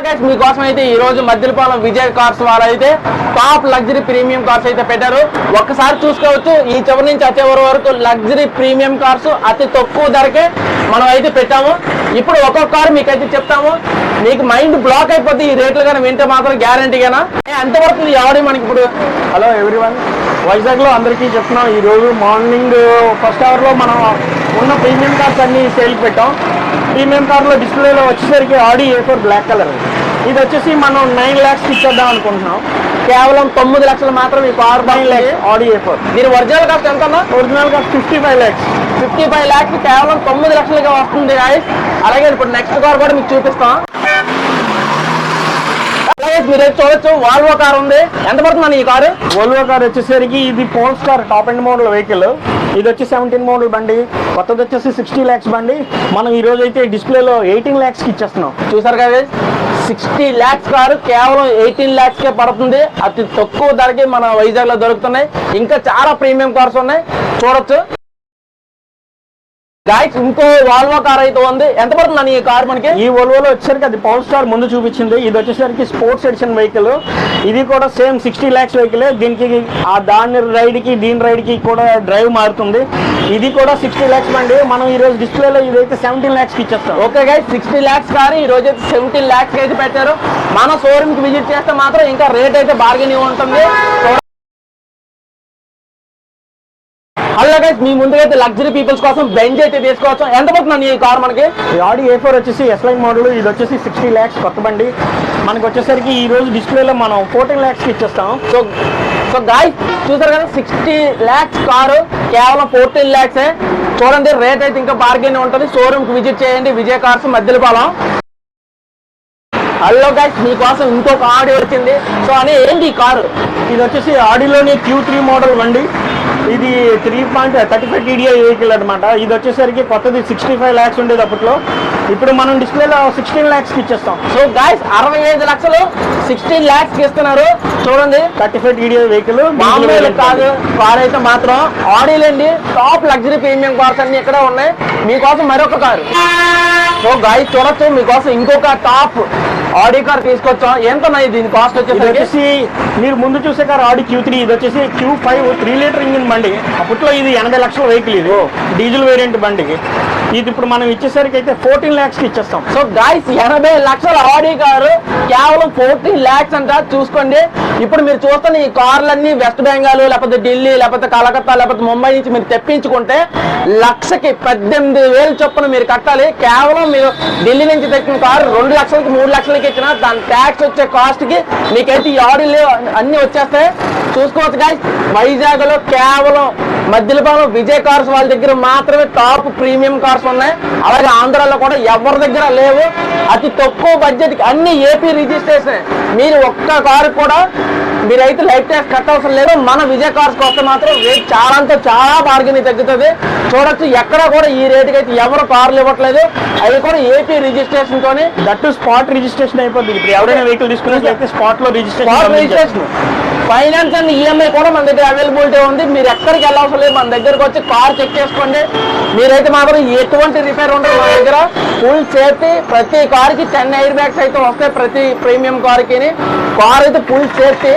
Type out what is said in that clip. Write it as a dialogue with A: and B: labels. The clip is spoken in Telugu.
A: మీకోసం అయితే ఈ రోజు మద్దిలపాలెం విజయ్ కార్స్ వాళ్ళు అయితే టాప్ లగ్జరీ ప్రీమియం కార్స్ అయితే పెట్టారు. ఒక్కసారి చూసుకోవచ్చు, ఈ చివరి నుంచి ఆ చివరి వరకు లగ్జరీ ప్రీమియం కార్స్ అతి తక్కువ ధరకే మనం అయితే పెట్టాము. ఇప్పుడు ఒక్కొక్క కారు మీకైతే చెప్తాము, మీకు మైండ్ బ్లాక్ అయిపోతే ఈ రేట్లు కానీ వింటే మాత్రం గ్యారంటీగానా ఎంతవరకు ఎవడి మనకి ఇప్పుడు.
B: హలో ఎవ్రీవన్, వైజాగ్లో అందరికీ చెప్తున్నాం. ఈరోజు మార్నింగ్ ఫస్ట్ అవర్లో మనం ఉన్న ప్రీమియం కార్స్ అన్ని సేల్కి పెట్టాం. ప్రీమియం కార్లో డిస్ప్లేలో వచ్చేసరికి ఆడి A4 బ్లాక్ కలర్. ఇది వచ్చేసి మనం 9 lakhs ఇచ్చేద్దాం అనుకుంటున్నాం.
A: కేవలం 9 లక్షలు మాత్రం ఈ కార్
B: 9 lakhs ఆడి A4.
A: దీని ఒరిజినల్ కాస్ట్ ఎంత?
B: Original cost 55 lakhs.
A: 55 lakhs కేవలం 9 లక్షలుగా వస్తుంది గాయస్. అలాగే ఇప్పుడు నెక్స్ట్ కార్ కూడా మీకు చూపిస్తాం. అలాగే మీరు చూడొచ్చు, వాల్వో కార్ ఉంది. ఎంత పడుతుందని ఈ కారు?
B: వోల్వో కార్ వచ్చేసరికి ఇది polestar top and model vehicle. ఇది వచ్చి 17 మోడల్ బండి, కొత్తది వచ్చేసి 60 lakhs బండి. మనం ఈ రోజు అయితే డిస్ప్లేలో 18 lakhs ఇచ్చేస్తున్నాం.
A: చూసారు కదా, 60 lakhs కారు కేవలం 18 lakhs కే పడుతుంది. అతి తక్కువ ధరకి మన వైజాగ్ లో దొరుకుతున్నాయి. ఇంకా చాలా ప్రీమియం కార్స్ ఉన్నాయి, చూడొచ్చు గాయస్. ఇంకో వాల్వో కార్ అయితే ఉంది. ఎంత పడుతుందని ఈ కార్ మనకి?
B: ఈ వోల్వోలో వచ్చేసరికి అది పవర్ స్టార్ ముందు చూపించింది. ఇది వచ్చేసరికి స్పోర్ట్స్ ఎడిషన్ వెహికల్. ఇది కూడా సేమ్ 60 lakhs వెహికల్. దీనికి దాని రైడ్ కి దీని రైడ్ కి కూడా డ్రైవ్ మారుతుంది. ఇది కూడా 60 lakhs బండి. మనం ఈ రోజు డిస్ప్లేలో ఇదైతే 17 lakhs ఇచ్చేస్తాం.
A: ఓకే గైస్, 60 lakhs కారు ఈ రోజు అయితే 17 lakhs అయితే పెట్టారు. మన షోరూమ్ కి విజిట్ చేస్తే మాత్రం ఇంకా రేట్ అయితే బార్గెనింగ్ ఉంటుంది. అలా గైస్, మీ ముందుగా అయితే లగ్జరీ పీపుల్స్ కోసం బెంజ్ అయితే తీసుకోవచ్చు. ఎంత పడుతుంది ఈ కార్ మనకి?
B: ఆడి A4 వచ్చేసి S-Line మోడల్. ఇది వచ్చేసి 60 lakhs కొత్త బండి. మనకి వచ్చేసరికి ఈ రోజు డిస్ప్లేలో మనం 14 lakhs ఇచ్చేస్తాం.
A: సో గాయస్ చూసారు కదా, 60 lakhs కారు కేవలం 14 lakhs. చూడండి, రేట్ అయితే ఇంకా బార్గెన్ ఉంటుంది. షోరూమ్ కి విజిట్ చేయండి, Vijay cars Maddilapalem. Hello guys, మీకోసం ఇంకొక ఆడి వచ్చింది. సో అని ఏంటి ఈ కారు?
B: ఇది వచ్చేసి ఆడిలోని Q3 మోడల్ బండి. ఇది 3.35 TDI వెహికల్ అనమాట. ఇది వచ్చేసరికి కొత్తది 65 lakhs ఉండేది అప్పట్లో. ఇప్పుడు మనం డిస్ప్లేలో 16 lakhs ఇచ్చేస్తాం.
A: సో గైస్, 65 లక్షలు 16 lakhs ఇస్తున్నారు. చూడండి,
B: 35 TDI వెహికల్
A: మామూలు కాదు కార్ అయితే మాత్రం. ఆడీలండి, టాప్ లగ్జరీ ప్రీమియం కార్స్ అన్ని ఇక్కడ ఉన్నాయి. మీకోసం మరొక కారు. సో గైస్ చూడొచ్చు, మీకోసం ఇంకొక టాప్ ఆడి కార్ తీసుకొచ్చాం. ఎంత దీని కాస్ట్
B: వచ్చేసి మీరు ముందు చూసే కార్ ఆడి Q3. ఇది వచ్చేసి Q5 3 లీటర్ ఇంజిన్ బండి. అప్పట్లో ఇది 80 లక్షల వెహికల్. ఇది డీజిల్ వేరియంట్ బండి. ఇది ఇప్పుడు మనం ఇచ్చేసరికి అయితే 14 lakhs ఇచ్చేస్తాం.
A: సో గైస్, 80 లక్షల ఆడి కారు కేవలం 14 lakhs అంట. చూసుకోండి, ఇప్పుడు మీరు చూస్తున్న ఈ కార్లన్నీ వెస్ట్ బెంగాల్, లేకపోతే ఢిల్లీ, లేకపోతే కలకత్తా, లేకపోతే ముంబై నుంచి మీరు తెప్పించుకుంటే లక్షకి 18,000 చొప్పున మీరు కట్టాలి. కేవలం మీరు ఢిల్లీ నుంచి తెచ్చిన కారు 2 లక్షలకి 3 లక్షలకి ఇచ్చిన దాని ట్యాక్స్ వచ్చే కాస్ట్ కి మీకైతే ఈ ఆడీలు అన్ని వచ్చేస్తాయి. చూసుకోవచ్చు గైస్, వైజాగ్ లో కేవలం మద్దిలపాలెం విజయ్ కార్స్ వాళ్ళ దగ్గర మాత్రమే టాప్ ప్రీమియం కార్స్ ఉన్నాయి. అలాగే ఆంధ్రాలో కూడా ఎవరి దగ్గర లేవు. అతి తక్కువ బడ్జెట్ కి అన్ని ఏపీ రిజిస్ట్రేషన్. మీరు ఒక్క కారు కూడా మీరైతే లైఫ్ ట్యాక్స్ కట్టవసరం లేదు. మన విజయ్ కార్స్ వస్తే మాత్రం రేట్ చాలా అంటే చాలా బార్గెనింగ్ తగ్గుతుంది. చూడొచ్చు, ఎక్కడ కూడా ఈ రేటుకి అయితే ఎవరు కార్లు ఇవ్వట్లేదు. అవి కూడా ఏపీ రిజిస్ట్రేషన్ తోని,
B: దట్టు స్పాట్ రిజిస్ట్రేషన్ అయిపోతుంది. ఇప్పుడు ఎవరైనా వెహికల్ తీసుకున్నట్లయితే స్పాట్ లో రిజిస్ట్రేషన్.
A: ఫైనాన్స్ అండ్ ఈఎంఐ కూడా మన దగ్గర అవైలబిలిటీ ఉంది. మీరు ఎక్కడికి వెళ్ళవసరం లేదు, మన దగ్గరకు వచ్చి కార్ చెక్ చేసుకోండి. మీరైతే మాత్రం ఎటువంటి రిపేర్ ఉండదు. మన దగ్గర ఫుల్ సేఫ్టీ. ప్రతి కార్కి 10 ఎయిర్ బ్యాగ్స్ అయితే వస్తాయి. ప్రతి ప్రీమియం కార్కి కార్ అయితే ఫుల్ సేఫ్టీ.